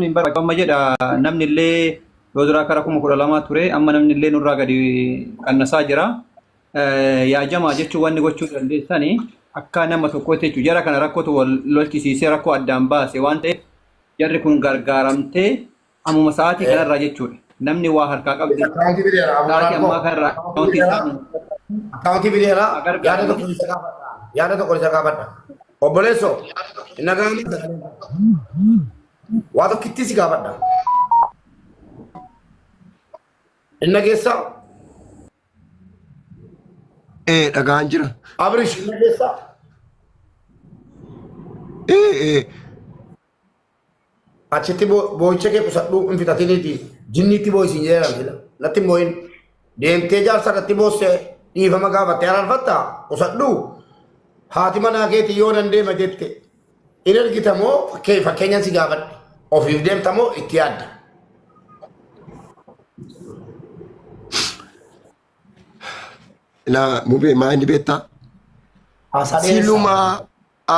min bara amma jedha namni illee yoo duraa kara 12,000 ture amma namni illee nurraa gadi qannasaa jira. Yaa jamaa jechuun wanni gochuu dandeessani akka nama tokkotti jechuudha. Jara kana rakkootu wal lolchisiisee rakkoo addaan baase waan ta'eef jarri kun gargaaramtee ammuma sa'aatii kanarraa jechuudha. Namni waa harkaa qabdi. Sa'aatii ammaa kanarraa Akaunti bideera yaada tokko isa gaafadha. Obboleesso nagaani waa tokkitti si gaafadha. Inna keessa dhagaan jira. Abrish inna keessa achitti boo'icha kee qusadhuu hin fitatiniiti jinniitti boo'isin jedhan fila natti boo'in deemtee jaarsa natti boosse dhiifama gaafatte araarfatta qusadhuu haati manaa keetii yoo dandeema jette in ergitamoo fakkeenyan si gaafadhe ofiif deemtamoo itti yaadda. La mube maa inni beektaa? Silumaa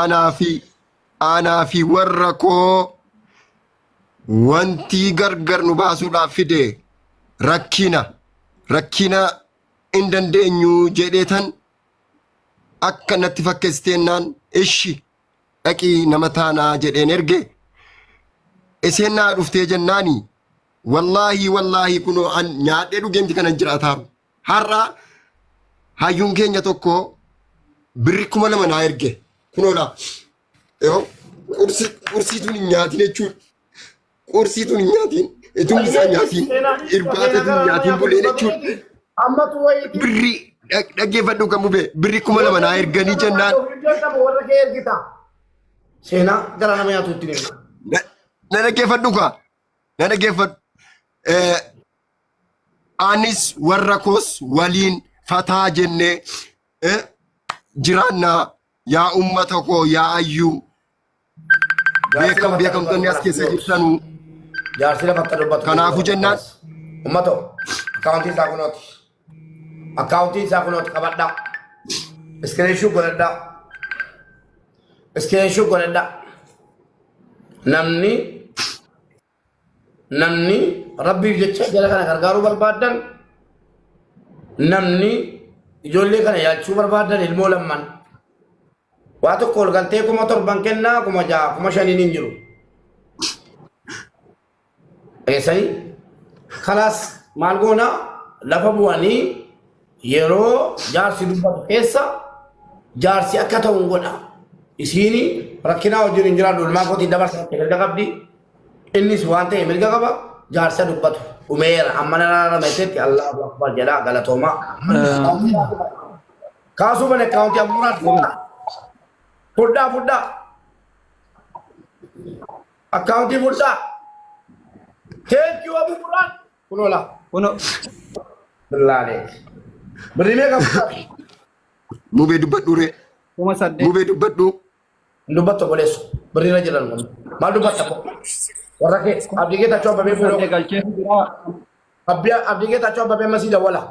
aanaa fi warra koo wanti gargar nu baasuudhaaf fide rakkina hin dandeenyu jedheetan akka natti fakkeessiteennaan ishi dhaqii nama taanaa jedheen erge isheen naa dhuftee jennaani wallaahi kunoo an nyaadhee dhugeemti kanan jiraataaru har'a hayyuun keenya tokko birri 2,000 naa erge kunoodha qursiituun hin nyaatin jechuudha. Qursiituun hin nyaatin itun isaa nyaatin irbaatatuun nyaatin buleen jechuudha. Birri dhaggeeffadhu kan bube birri 2,000 naa erganii jennaan. Seenaa gara nama nyaatuutti deema. Na dhaggeeffadhu kaa na dhaggeeffadhu. Anis warra koos waliin fataa jennee jiraannaa yaa ummata koo yaa ayyuu beekamtoonni as keessa jirtanuu jaarsi lafa dubbatu kanaafuu jennaan ummato akaawuntii isaa kunooti qabadhaa iskiriinshuu godhadhaa namni rabbiif jecha jala kana gargaaruu barbaadan namni ijoollee kana yaachuu barbaadan ilmoo lamman waa tokko ol galtee 7,000 kennaa 6,000 5,000 hin jiru. Eessanii kalaas maal goona lafa bu'anii yeroo jaarsi dubbatu keessa jaarsi akka ta'uun godha. Isiini rakkinaa wajjin hin jiraadhu ilmaa kootiin dabarsatti mirga qabdi. Innis waan ta'e mirga qaba jaarsa dubbatu. Umeera amma naraarametetti Allahu Akbar jedhaa galatoomaa. Kaasuu mana akaawuntii abuuraat fudhaa akaawuntii fudhaa. Thank you Abu Quran. Kunola. Kuno. Billahi. Berime kamu. Mube dubbadhu re. Kuma sadde. Mube dubbadhu. Dubbatto boleh. Berira jalan kamu. Mal dubbatta. Warra ke abdi kita coba be fulo. Abdi kita coba be masih wala.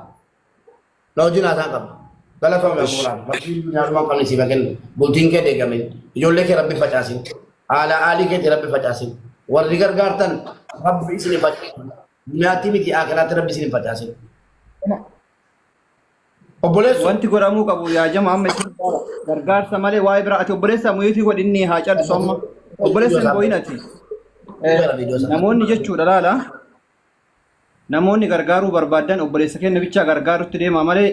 Law jina ta kam. Kala to me Quran. Masih nyarwa kam ni sibaken. Bulting ke de gamin. Jolle ke rabbi facasin. Ala ali ke rabbi facasin. Warri gargaartan rabbi isini facasin. Nyati miti akhirat rabbi isini facasin. Obboleessu wanti godhamuu qabu yaa jamaa amma gargaarsa malee waa'ee biraati obboleessa muyitii godhinni haa callisu amma obboleessa hin boo'inati. Namoonni jechuudha laala namoonni gargaaruu barbaadan obboleessa kenna bichaa gargaarutti deema malee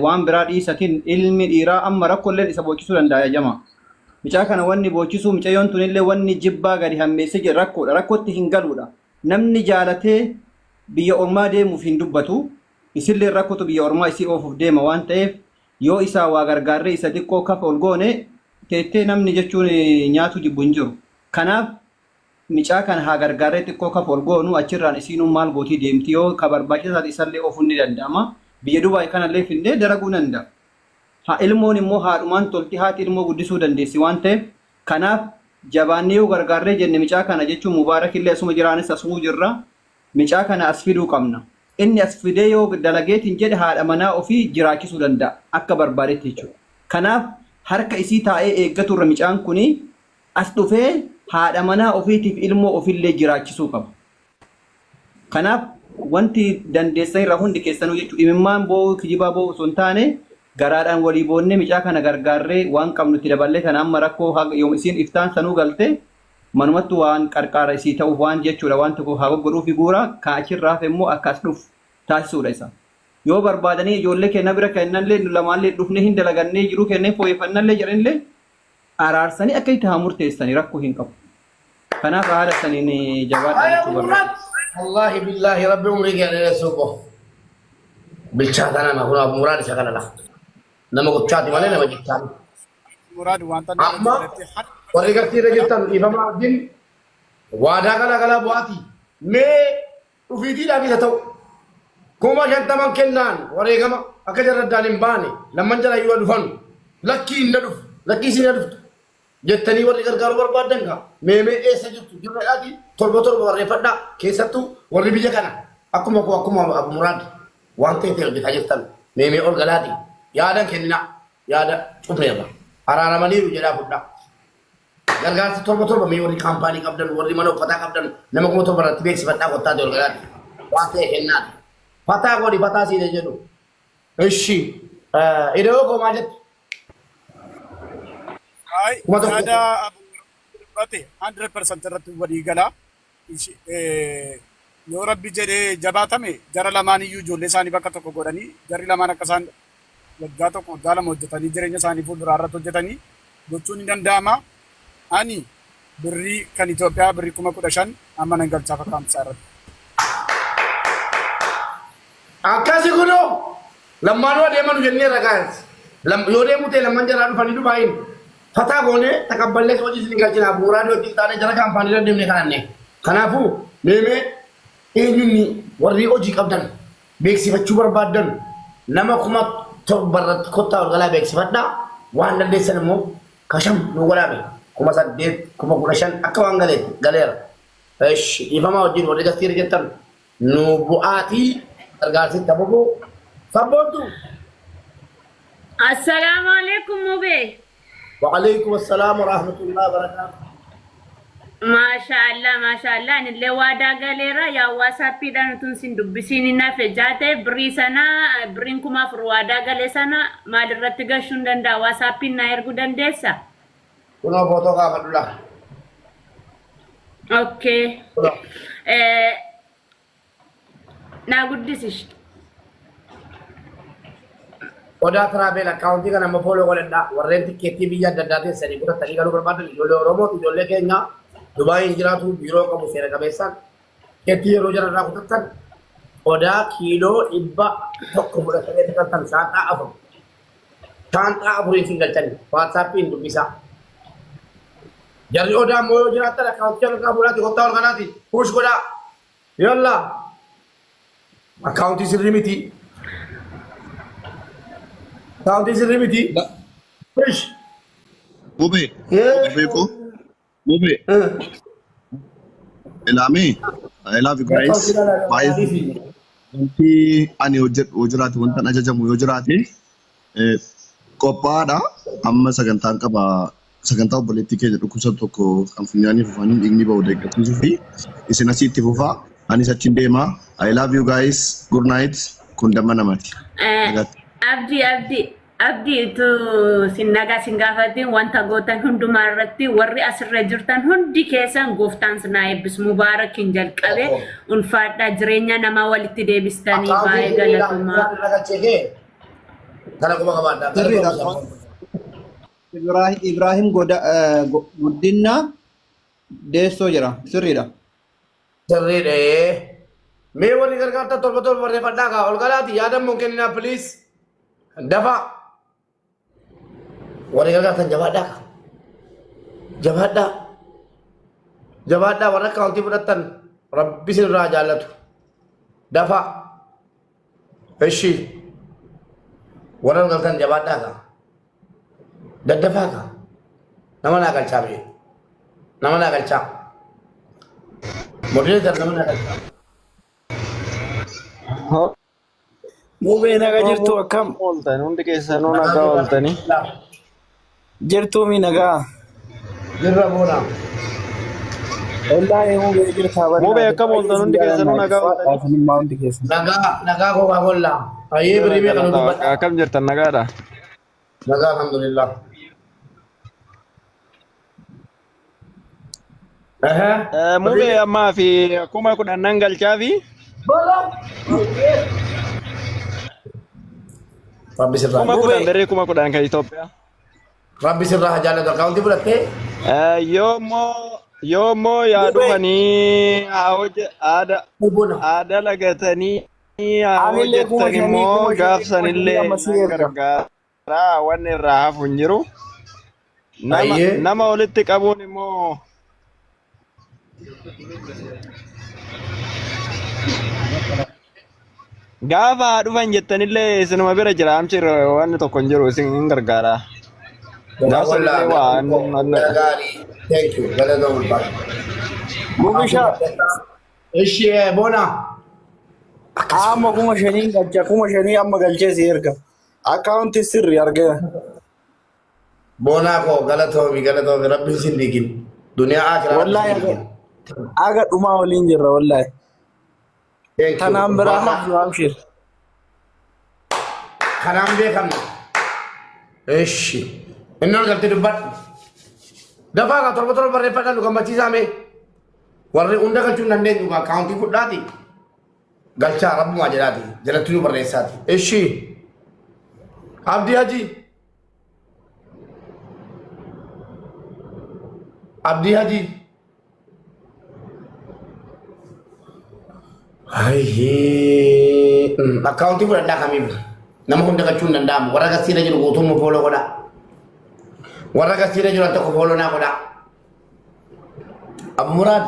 waan biraa dhiisatiin ilmi dhiiraa amma rakkoolleen isa boochisuu danda'a jamaa. Micaa kana wanni boochisuu micayyoon tunillee wanni jibbaa gadi hammeessee jira rakkoodha rakkootti hin galuudha. Namni jaalatee biyya ormaa deemuuf hin dubbatu. Isillee rakkootu biyya ormaa isii oofuuf deema waan ta'eef yoo isaa waa gargaarree isa xiqqoo kafa ol goone teettee namni jechuun nyaatu jibbu hin jiru. Kanaaf micaa kana haa gargaarree xiqqoo kafa ol goonu achirraan isiinuu maal gootii deemti yoo ka barbaachisaa isallee oofuun ni danda'ama. Biyya Dubaay kanallee findee daraguu danda'a. Haa ilmoon immoo haadhumaan tolti haati ilmoo guddisuu dandeessi waan ta'eef kanaaf jabaannee yoo gargaarree jenne micaa kana jechuun mubaarakillee asuma jiraanis asuma jirra micaa kana as fiduu qabna. Inni as fidee yoo dalageetiin jedhe haadha manaa ofii jiraachisuu danda'a akka barbaadetti jechuudha. Kanaaf harka isii taa'ee eeggatu irra micaan kuni as dhufee haadha manaa ofiitiif ilmoo ofillee jiraachisuu qaba. Kanaaf wanti dandeessan irraa hundi keessanuu jechuudha. Imimmaan boo'u kijibaa boo'u osoo hin taane garaadhaan walii boonnee mucaa kana gargaarree waan qabnutti daballee kana amma rakkoo yoom isiin iftaan sanuu galtee manumattu waan qarqaara isii ta'uuf waan jechuudha waan tokko haa godhuu figuura kaachirraaf immoo akkas dhufu taasisuudha isa. Yoo barbaadanii ijoollee kenna bira kennallee lamaallee dhufnee hin dalagannee jiruu kennee fooyyeffannallee jedhanillee araarsanii akka itti haa murteessanii rakkoo hin qabu. Kanaaf haala saniin jabaadhaa jechuu barbaada. Wallahi billahi rabbi umrii gaadhee suuqo. Bilchaata nama kun abu muraad isa kana la. Nama gochaati malee nama jechaati. Muraad wanta amma warri gartii irra jirtan dhiifamaa wajjin waadaa galaa bu'aati. Mee dhufiitiidhaaf isa ta'u. Kuma shantaman kennaan wareegama akka jarraddaan hin baane lamman jala yoo dhufan lakkii hin dhufu lakkii isin dhuftu jettanii warri gargaaruu barbaadan kaa meemee eessa jirtu jirradhaati torba warreeffadhaa keessattuu warri biyya kana akkuma abu muraad waan ta'eef hojjetaa jirtan meemee ol galaati yaadan kennina yaada cufneerra araaramaniiru jedhaa fudhaa gargaarsi torba mee warri kaampaanii qabdan warri mana uffataa qabdan nama kuma torba irratti beeksifadhaa qottaati ol galaati waan ta'eef kennaati. Fatah kau di fatah sini aja dulu. Ishi, ide kau macet. Hai, ada berarti 100% teratu badi gala. Ishi, yo Rabbi jadi jabatame, jara lamani yu jolle sani bakka tokko godhani, jarri lamaan akkasan waggaa tokko daala hojjetanii jireenya isaanii fuuldura irratti hojjetanii gochuun ni danda'ama. Ani birrii kan Itoophiyaa birrii 15,000 amma nan galchaaf akkaamsaa irratti. Akkasi kuno lammaan waa deeman jennee ragaas yoo deemu ta'e lamman jaraa dhufanii Dubaayin fataa goone takabballee hojii isin galchina bu'uuraan yoo xiqqaate jara kaampaanii irra deemnee kananne kanaafuu meemee eenyunni warri hojii qabdan beeksifachuu barbaadan nama kuma torba irratti kottaa ol galaa beeksifadhaa waan dandeessan immoo kasham nu godhaabe 8,000 15,000 akka waan galeera. Eesh dhiifamaa wajjin warri gastii irra jettan nu bu'aatii Argasi tabuku, sabotu. Assalamualaikum Mube. Waalaikumsalam warahmatullahi wabarakatuh. Masya Allah. Nile wada galera ya WhatsApp dan tun sin dubbisini na fejate beri sana berin kuma wada gale sana madrat gashun dan da WhatsApp na ergu dan desa. Kuno foto ka Abdullah. Okay. Na guddisish. Oda travel account kan nama follow godhadha warreen tikkeettii biyya adda addaatiin sadii godhatanii galuu barbaadan ijoollee Oromoo ijoollee keenya Dubaay jiraatu biiroo qabu seera qabeessaan tikkeettii yeroo jararraa kutattan odaa kiiloo 100 fudhatanii kan saantaa afurii isin galchanii WhatsAppiin dubbisaa. Jarri odaa immoo yoo jiraattan account kan qabuudhaati kottaa ol kanaati push godhaa yalla. Account is limited. Account is limited. Fish. Mube. Mube. Elami. I love you guys. Bye. Nanti ani hojiraati wantan ajajamu yoo jiraate qophaadha amma sagantaan qaba sagantaa obboleettii keenya dhukkubsatu tokko kan funyaanii fufanii dhiigni ba'u deeggarsiisuu fi isin asitti fufaa anis achiin deema. I love you guys. Good night. Kundama namati. Abdi itu sinaga singafatin wanta gotan hunduma irratti warri asirra jirtan hundi keessan gooftaan sinaa eebbis mubaarak hin jalqabe ulfaadhaa jireenya nama walitti deebistanii baay'ee galatuma. Ibrahim guddina deessoo jira sirriidha. Sirriidha. Mee warri gargaarta torba barreeffadhaa kaa ol galaati yaada mungkin please dafa warri gargaartan jabaadhaa warra akaawuntii fudhattan rabbi sinirraa jaallatu dafa eshi warra galtan jabaadhaa kaa daddafaa kaa nama naa galchaa bee nama naa galchaa moderator nama naa galchaa. Mube naga jirtu akkam ooltan hundi keessanuu nagaa ooltanii jirtuu mi nagaa jirra boona Wallahi mube jirta bana. Mube akkam ooltan hundi keessanuu nagaa ooltanii. Asinummaa hundi keessan. nagaa Coca-Cola. Ayyee birii kan dubbadha. Akkam jirtan nagaadha. Nagaa alhamdulillah. Mube ammaa fi 10,000 galchaa fi Rabbi sirraa. 10,000 birrii 10,000 kan Itoophiyaa. Rabbi sirraa jaalladhu. Akkaawuntii fudhattee Yoommoo yaa dhufanii aadaa lagatanii haa hojjettan immoo gaafsanillee gargaaraa wanni irraa hafu hin jiru. Nama walitti qabuun immoo gaafa haa dhufan jettanillee isinuma bira jira amchi wanni tokko hin jiru isin hin gargaara. Gaafsanillee waan Thank you. Galata ulfa. Mubisha. Ishi bona. Amma 5,000 galcha 5,000 amma galchee si erga. Akkaawunti sirri argee. Bona ko galatoomi rabbi sin digin. Duniyaa akhiraa. Wallahi aga dhuma waliin jirra wallahi. Kanaan biraa hafu amshir. Kanaan beekamna. Ishi. Inni ol galtee dubbadhu. Dafa ka torba barreeffadha nu gammachiisaa mee warri hunda galchuun dandeenyu ka akkaawuntii fudhaati galchaa rabbumaa jedhaati jalatti nu barreessaati. Ishi Abdii Haji ayyee akkaawuntii fudhadhaa kamiif nama hunda galchuun danda'amu warra gasiira jiru guutummaa fooloo godha. Warra kasih jual toko follow nak kodak. Abu Murad,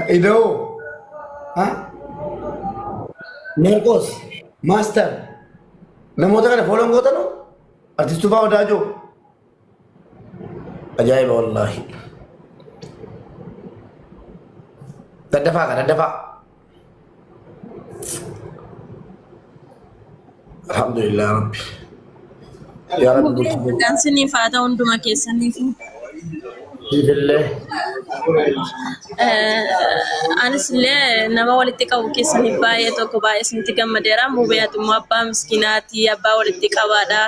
itu, Nerkos, Master. Nama tu kan follow kau tu, artis tu bawa dah jo. Ajaib wallahi. Tak dapat. Alhamdulillah Rabbi. Ya Rabbi. Kan sini fata unduma keessanii fi Billah. anis illee nama walitti qabu keessanii baay'ee tokko baay'ee isinitti gammadeera. Mubeetummoo abbaa miskiinaati, abbaa walitti qabaadha.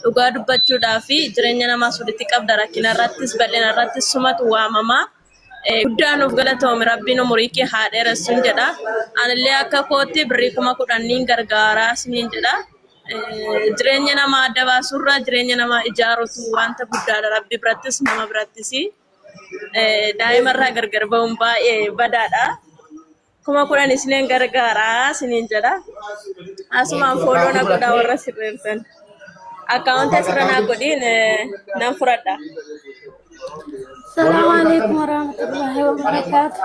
Dhugaa dubbachuudhaa fi jireenya namaas walitti qabda. Rakkina irrattis bal'ina irrattis sumatu waamama. Guddaan of galatoome rabbiin umurii kee haa dheeressuun jedha. Anillee akka kootti birrii 10,000 gargaaraa isiniin jedha. Jireenya nama adda baasurraa jireenya nama ijaarutu wanta guddaadha rabbi birattis nama birattis. Daa'imarraa gargar ba'uun baay'ee badaadha. 10,000 isiniin gargaaraa isiniin jedha. Asumaan fooloo na godhaa warra sirreessan. Akkaawuntii asirra naa godhiin nan fudhadha. السلام عليكم ورحمة الله وبركاته.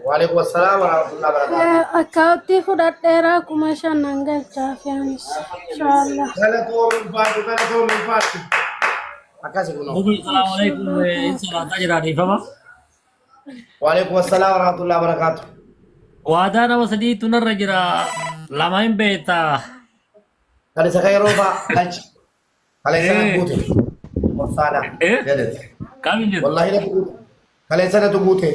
وعليكم السلام ورحمة الله وبركاته. أكاوتي خدات ديراكم عشان ننقل جافيانس إن شاء الله. Galatu min faatu. Akasi kuno. السلام عليكم إن شاء الله تجرى فما وعليكم السلام ورحمة الله وبركاته. وادانا وسدي تنرجر لماين بيتا Kali saya roba lunch. Kali sana bute. Wasada. Dedet. كم يجد Wallahi na bute. Kali sana tu bute.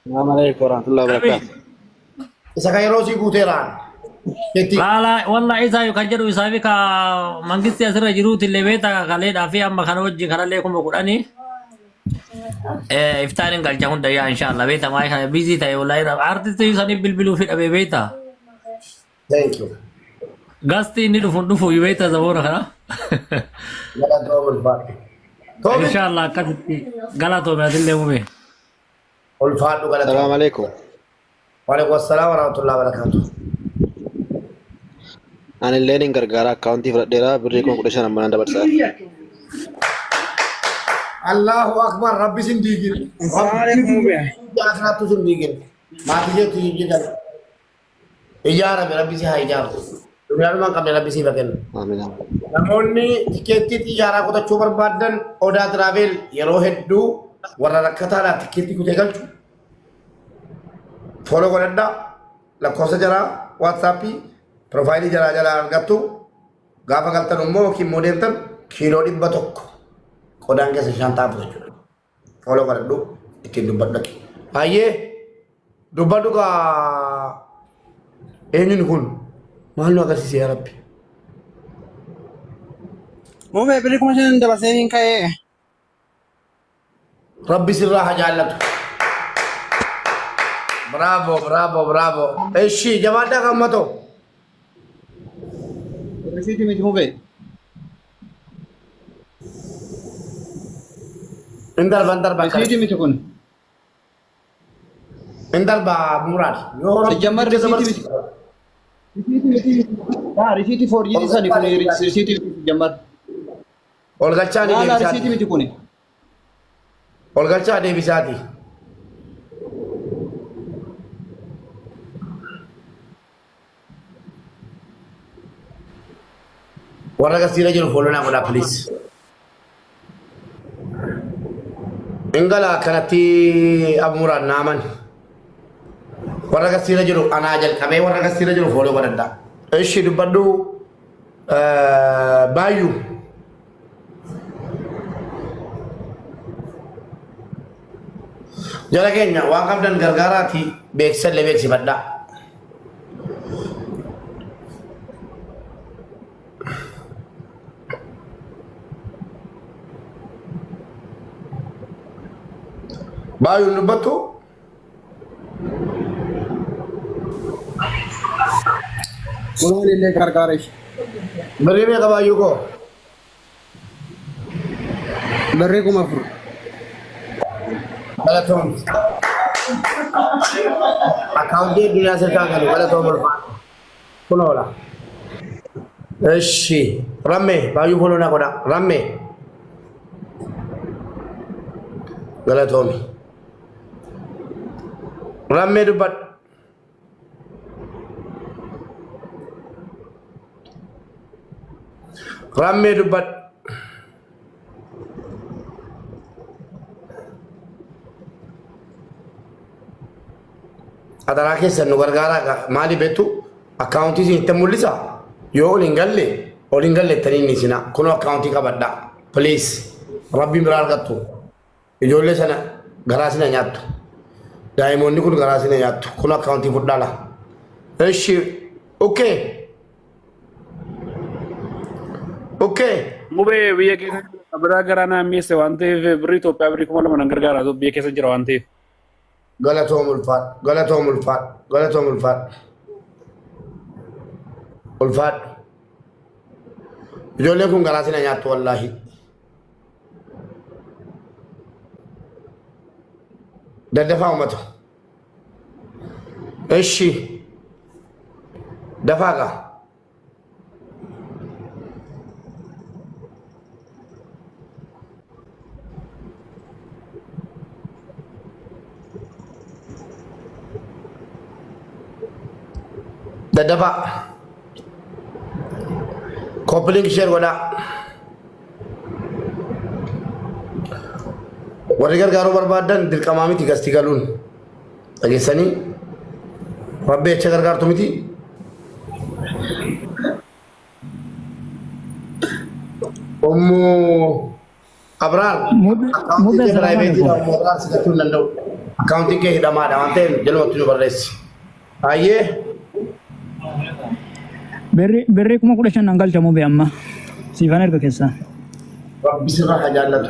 Assalamualaikum warahmatullahi wabarakatuh. Isa kaya rosi bute ran. Keti. لا لا والله إذا يكجروا يسافي كا مانجستي أسرع جروت اللي بيتا كالي دافي أما كانوا وجه كلا ليكم بقولاني إفتارين قال جهون دايا إن شاء الله بيتا ما يخلي بيزي تاي والله عرض تيجي بالبلو في أبي بيتا Thank you. قصتي إني دفو يبيتا زبورة خلا Galatu min faatu. إن شاء الله كتبتي غلطوا ما دل يومي Ulfaatu galatu. السلام عليكم. وعليكم السلام ورحمة الله وبركاته. Ani illee nin gargaara akkaawuntii fudhadheera birrii 15 amma nan dabarsaa. Allahu Akbar Rabbi sindigin. Assalamualaikum Mube. Akhirattu sindigin. Mati je tu jidan. Ijara be Rabbi si ha ijara. Dunia rumah kami Rabbi si baken. Amin. Namoonni tikeetti ijaaraa qotachuu barbaadan odaa tiraavel yeroo hedduu warra rakkataadhaaf tikeetti kutee galchu. Foloo godhadhaa lakkoofsa jaraa waatsaappii piroofaayilii jalaa argattu gaafa galtan immoo yookiin moodeeltan kiiloo 100 qodaan keessa 5 taa'u jechuudha. Foloo godhadhu ittiin dubbadhaqi. Hayyee dubbadhu kaa eenyuun kun maal nu agarsiise yaa Rabbi. Muumee birrii 5,000 dabarsee hin ka'ee. Rabbi sirraa haa jaallatu. Bravo, bravo, bravo. Eshi, jabaadhaa gammatoo. Risiitii miti muumee. Indarba. Risiitii miti kun. Indarba muraad. Sejjamar risiitii miti. Risiitii foorjii sani kun risiitii miti jammar. Ol galchaa ni deebisaati. Risiitii miti kun. Ol galchaa deebisaati. Warra gasiira jiru foolonaa godhaa please. Ingala kanatti abmuraan naaman. Warra gasiira jiru anaa jalqabee warra gasiira jiru fooloo godhadhaa. Ishi dubbadhu Baayyuu. Jala keenya waan qabdan gargaaraati beeksisallee beeksifadhaa. Baayyuun dubbattu Kunuun illee gargaareef. birrii meeqa Baayyuu koo? Birrii 4,000. Galatoom. Akkaawuntii addunyaa sirkaa galu galatoom ulfaa. Kun oola. Eshi rammee Baayyuu foolonaa godha rammee. Galatoomi. Rammee dubbadhu. Rammee dubbadhu. Adaraa keessan nu gargaaraa maali beektu akkaawuntii isin itti mul'isa yoo ol hin galle ittanii inni isina kunoo akkaawuntii qabadhaa please rabbiin biraa argattu ijoollee sana garaa sina nyaattu daa'imoonni kun garaa sina nyaattu kunoo akkaawuntii fudhaala eshi okay Mubee biyya keessa biraa garaa naa mi'eesse waan ta'eef birrii Itoophiyaa birrii 2,000 gargaara biyya keessa jira waan ta'eef. Galatoom ulfaadhu. Ijoolleen kun garaa sina nyaattu wallaahi. Daddafaa uummata. Eshi dafaa gaa. Daddafaa. Koppiliin ishee godhaa. Warri gargaaruu barbaadan dirqamaa miti gasti galuun. Dhageessanii rabbi acha gargaartu miti. Ommoo Abraar akkaawuntii piraayiveetii dha ommoo Abraar sigatuu hin danda'u. Akkaawuntiin kee hidhamaadha waan ta'eef jalumatti nu barreessi. Hayyee. Birrii 15,000 galchamu bee amma siifan erga keessaa. Rabbi sirraa haa jaallatu.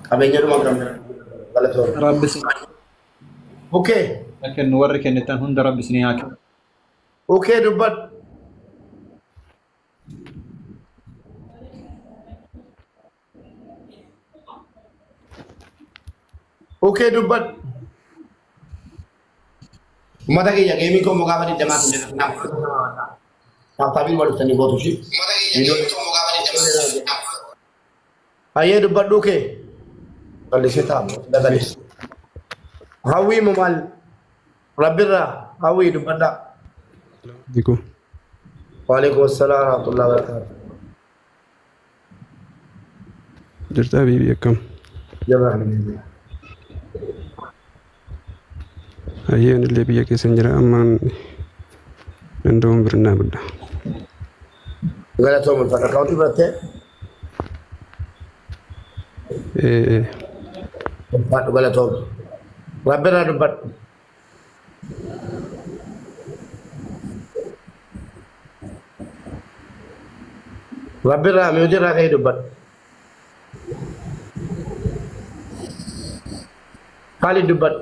Qabeenya dhuma qabna. Galatoon. Rabbi sirraa. Okay. Kennu warri kennitan hunda rabbi isinii haa kennu. Okay dubbadhu. Okay dubbadhu. Mata kiyya geemii koo mukaa fadhi damaatu jedha. Taaptaabiin wal dhuftanii gootu shi. Hayyee dubbadhuu kee. Qallisee taa'amu dagalee. Hawwii mu maal? Rabbirraa hawwii dubbadhaa. Diko. Waalaikum assalam warahmatullahi wabarakatuh. Jirtaa biibii akkam? Jabaa. Hayyeen illee biyya keessa jira ammaan danda'uun birnaa guddaa. Galatoom ulfaata akkaawuntii birattee? Ulfaadhu galatoomne. Rabbi irraa dubbadhu. Rabbi irraa miyuutii irraa ka'ee dubbadhu. Khalid dubbadhu.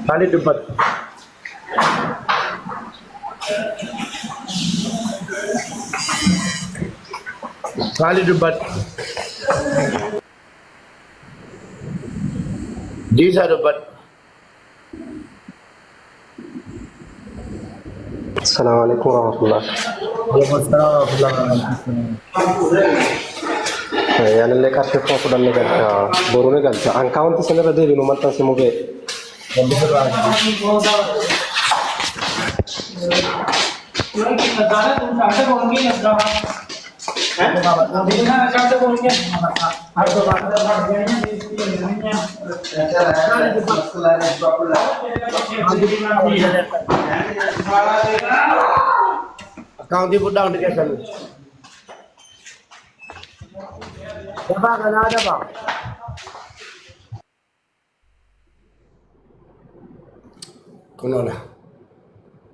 Khalid dubbadhu. Khalid dubbadhu. Diisa dubbadhu. Assalamualaikum warahmatullahi wabarakatuh. Yang lekar syukur sudah negara baru negara. Angkauan tu sebenarnya dari nomor tansi mobil. Account put down the cash. Dapat kan ada bang? Kono lah.